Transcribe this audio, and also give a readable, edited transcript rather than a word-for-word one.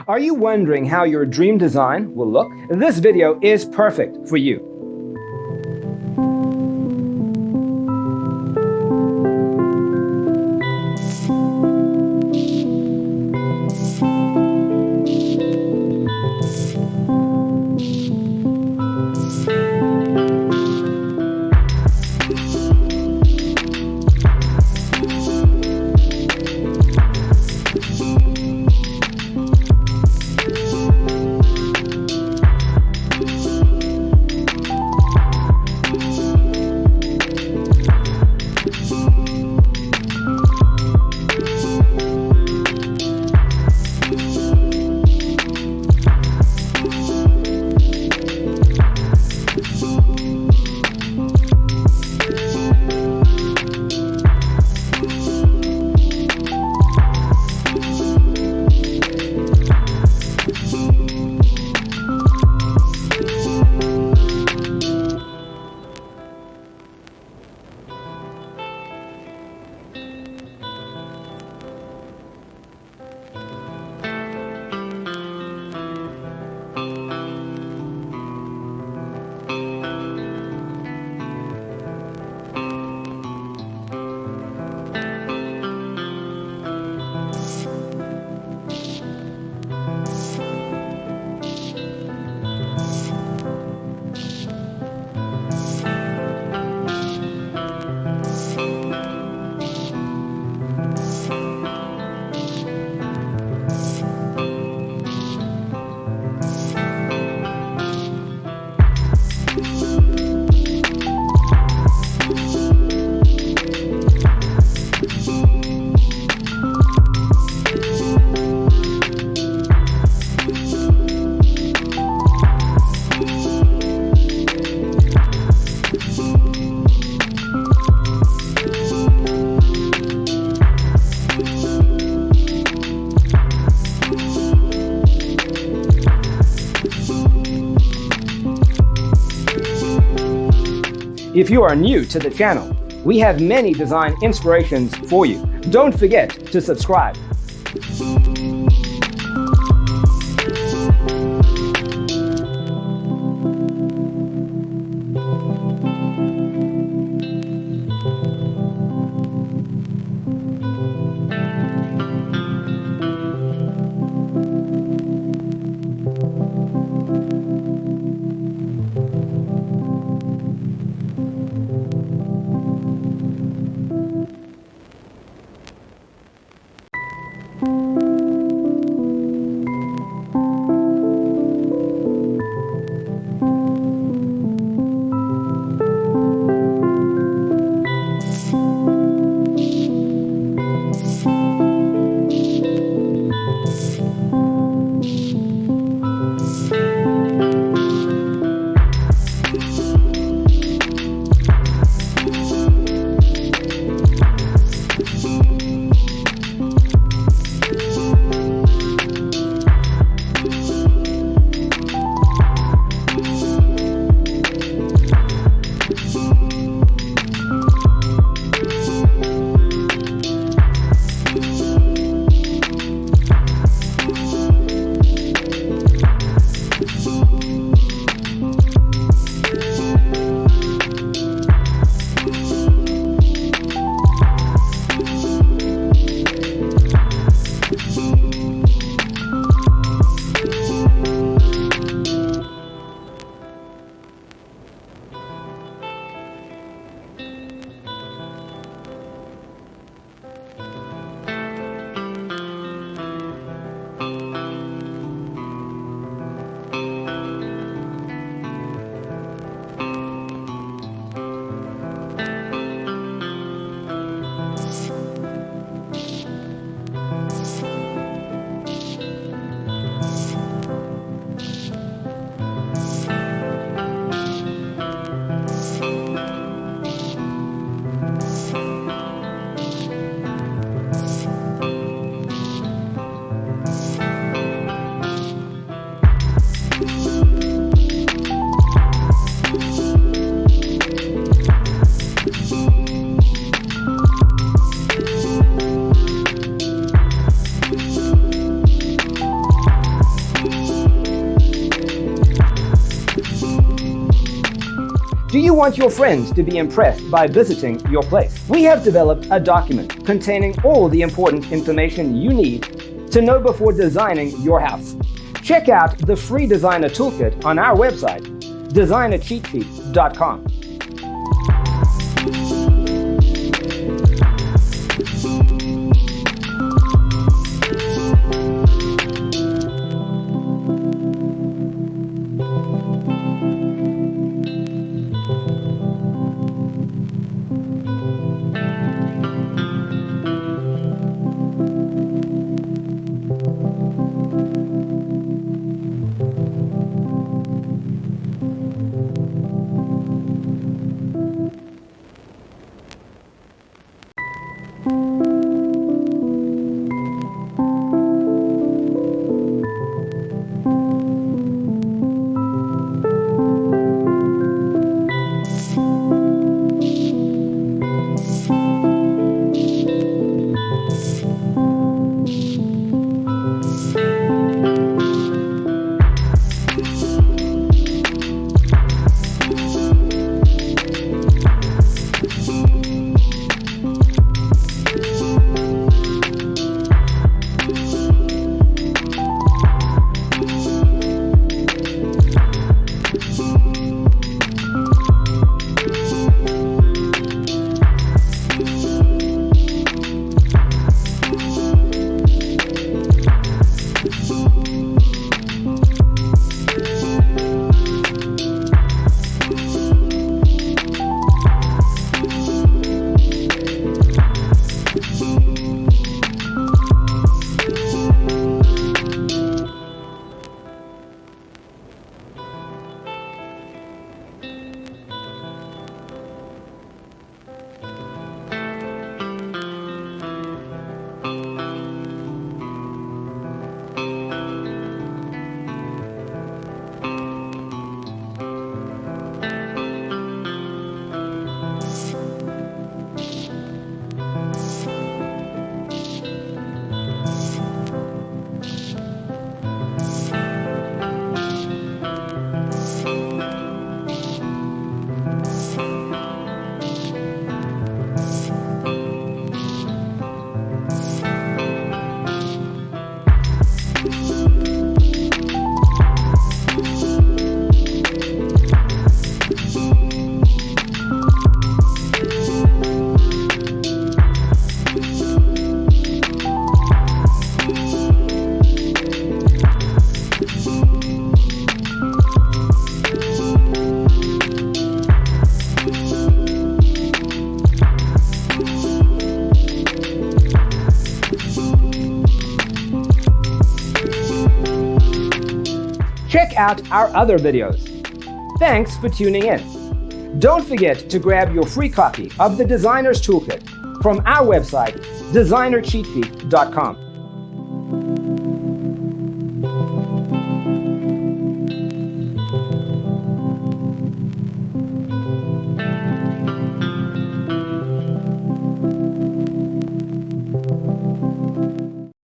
Are you wondering how your dream design will look? This video is perfect for you. If you are new to the channel, we have many design inspirations for you. Don't forget to subscribe. Do you want your friends to be impressed by visiting your place? We have developed a document containing all the important information you need to know before designing your house. Check out the free designer toolkit on our website, designercheatsheet.com. Check out our other videos. Thanks for tuning in. Don't forget to grab your free copy of the Designer's Toolkit from our website, designercheatsheet.com.